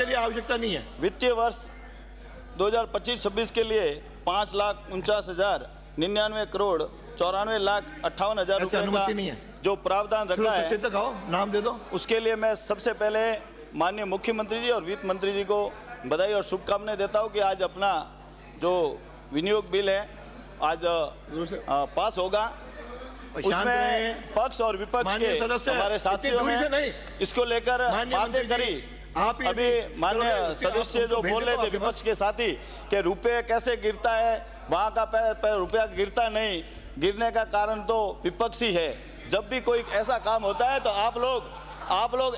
लिए आवश्यकता नहीं है। वित्तीय वर्ष 2025-26 के लिए 5,49,099 करोड़ 94,58,000 रुपए अनुमति नहीं है जो प्रावधान रखा है, सचेतक आओ, नाम दे दो। उसके लिए मैं सबसे पहले माननीय मुख्यमंत्री जी और वित्त मंत्री जी को बधाई और शुभकामनाएं देता हूं कि आज अपना जो विनियोग बिल है आज पास होगा। उसमें पक्ष और विपक्ष के हमारे साथियों ने इसको लेकर बातें करी। आप अभी माननीय सदस्य जो बोल रहे थे विपक्ष के साथी कि रुपये कैसे गिरता है, वहाँ का रुपया गिरता नहीं, गिरने का कारण तो विपक्ष ही है। जब भी कोई ऐसा काम होता है तो आप लोग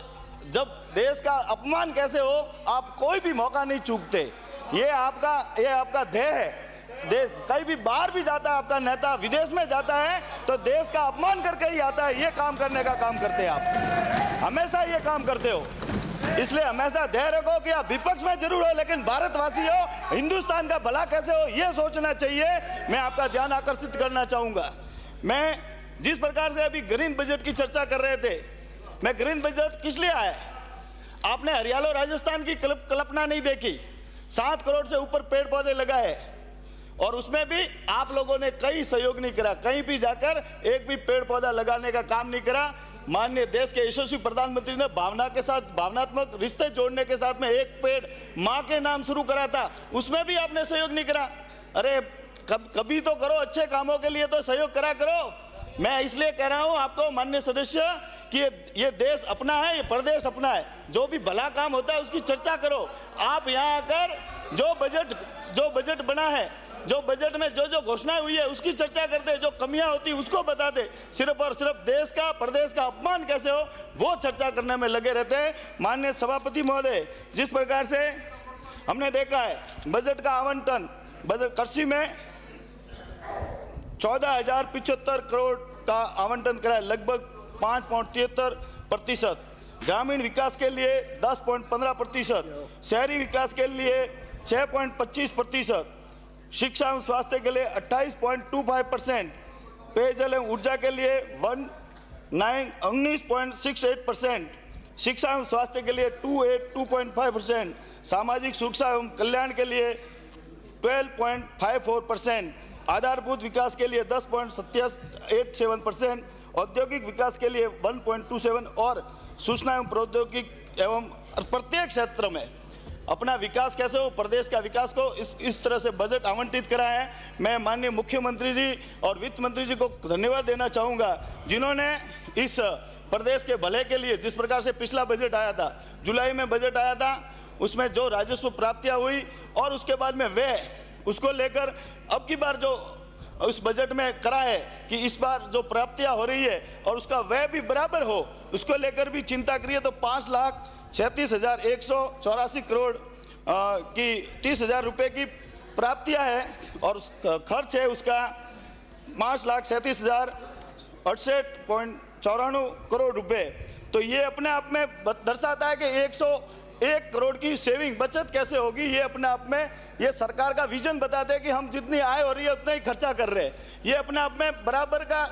जब देश का अपमान कैसे हो, आप कोई भी मौका नहीं चूकते। ये आपका ध्येय है। देश कहीं भी बाहर भी जाता है, आपका नेता विदेश में जाता है तो देश का अपमान करके ही आता है। ये काम करने का काम करते हैं आप, हमेशा ये काम करते हो। इसलिए हमेशा ध्येय रखो कि आप विपक्ष में जरूर हो लेकिन भारतवासी हो, हिंदुस्तान का भला कैसे हो ये सोचना चाहिए। मैं आपका ध्यान आकर्षित करना चाहूंगा। मैं जिस प्रकार से अभी ग्रीन बजट की चर्चा कर रहे थे, मैं ग्रीन बजट किस लिए आया? आपने हरियाणा राजस्थान की कल्पना नहीं देखी। 7 करोड़ से ऊपर पेड़ पौधे लगाए और उसमें भी आप लोगों ने कहीं सहयोग नहीं करा, कहीं भी जाकर एक भी पेड़ पौधा लगाने का काम नहीं करा। माननीय देश के यशस्वी प्रधानमंत्री ने भावना के साथ भावनात्मक रिश्ते जोड़ने के साथ में एक पेड़ माँ के नाम शुरू करा था, उसमें भी आपने सहयोग नहीं करा। अरे कभी तो करो, अच्छे कामों के लिए तो सहयोग करा करो। मैं इसलिए कह रहा हूं आपको माननीय सदस्य कि ये देश अपना है, ये प्रदेश अपना है। जो भी भला काम होता है उसकी चर्चा करो। आप यहाँ आकर जो बजट बना है, जो बजट में जो घोषणाएं हुई है उसकी चर्चा करते, जो कमियां होती उसको बताते। सिर्फ और सिर्फ देश का प्रदेश का अपमान कैसे हो वो चर्चा करने में लगे रहते हैं। माननीय सभापति महोदय, जिस प्रकार से हमने देखा है बजट का आवंटन, बजट कृषि में 14,075 करोड़ का आवंटन करा है, लगभग 5.73%। ग्रामीण विकास के लिए 10.15%, शहरी विकास के लिए 6.25%, शिक्षा एवं स्वास्थ्य के लिए 28.25%, पेयजल एवं ऊर्जा के लिए 19.68%, शिक्षा एवं स्वास्थ्य के लिए 2.5%, सामाजिक सुरक्षा एवं कल्याण के लिए 12.54%, आधारभूत विकास के लिए 10.87%, औद्योगिक विकास के लिए 1.27% और सूचना एवं प्रौद्योगिकी एवं प्रत्येक क्षेत्र में अपना विकास कैसे हो, प्रदेश का विकास को इस तरह से बजट आवंटित करा है। मैं माननीय मुख्यमंत्री जी और वित्त मंत्री जी को धन्यवाद देना चाहूँगा, जिन्होंने इस प्रदेश के भले के लिए, जिस प्रकार से पिछला बजट आया था, जुलाई में बजट आया था, उसमें जो राजस्व प्राप्तियाँ हुई और उसके बाद में व्यय, उसको लेकर अब की बार जो उस बजट में करा है कि इस बार जो प्राप्तियां हो रही है और उसका व्यय भी बराबर हो, उसको लेकर भी चिंता करिए। तो 5,36,184 करोड़ की 30,000 रुपये की प्राप्तियां है और खर्च है उसका 5,37,068.94 करोड़ रुपए। तो ये अपने आप में दर्शाता है कि 101 करोड़ की सेविंग बचत कैसे होगी। ये अपने आप में ये सरकार का विजन बताते हैं कि हम जितनी आय हो रही है उतना ही खर्चा कर रहे हैं। ये अपने आप में बराबर का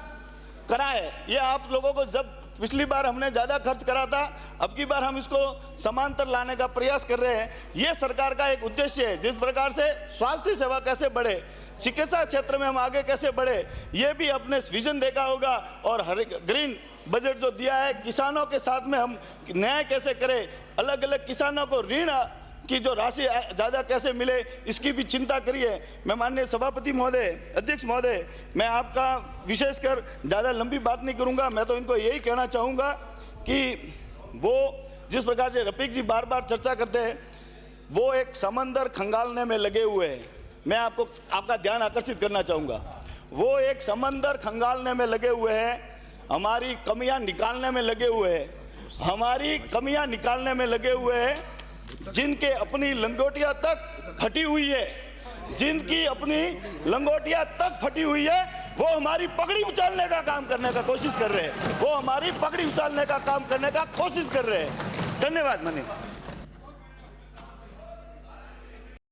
करा है। ये आप लोगों को, जब पिछली बार हमने ज़्यादा खर्च करा था, अब की बार हम इसको समांतर लाने का प्रयास कर रहे हैं। ये सरकार का एक उद्देश्य है। जिस प्रकार से स्वास्थ्य सेवा कैसे बढ़े, चिकित्सा क्षेत्र में हम आगे कैसे बढ़े, ये भी अपने विजन देखा होगा। और हर ग्रीन बजट जो दिया है, किसानों के साथ में हम न्याय कैसे करें, अलग अलग किसानों को ऋण की जो राशि ज़्यादा कैसे मिले, इसकी भी चिंता करिए। मैं माननीय सभापति महोदय, अध्यक्ष महोदय, मैं आपका विशेषकर ज़्यादा लंबी बात नहीं करूंगा। मैं तो इनको यही कहना चाहूँगा कि वो जिस प्रकार से रफीक जी बार बार चर्चा करते हैं, वो एक समंदर खंगालने में लगे हुए हैं। मैं आपका ध्यान आकर्षित करना चाहूँगा। वो एक समंदर खंगालने में लगे हुए हैं, हमारी कमियां निकालने में लगे हुए हैं, हमारी कमियां निकालने में लगे हुए हैं। जिनके अपनी लंगोटियां तक फटी हुई है, जिनकी अपनी लंगोटियां तक फटी हुई है, वो हमारी पगड़ी उछालने का काम करने का कोशिश कर रहे हैं। वो हमारी पगड़ी उछालने का काम करने का कोशिश कर रहे हैं। धन्यवाद। मनी।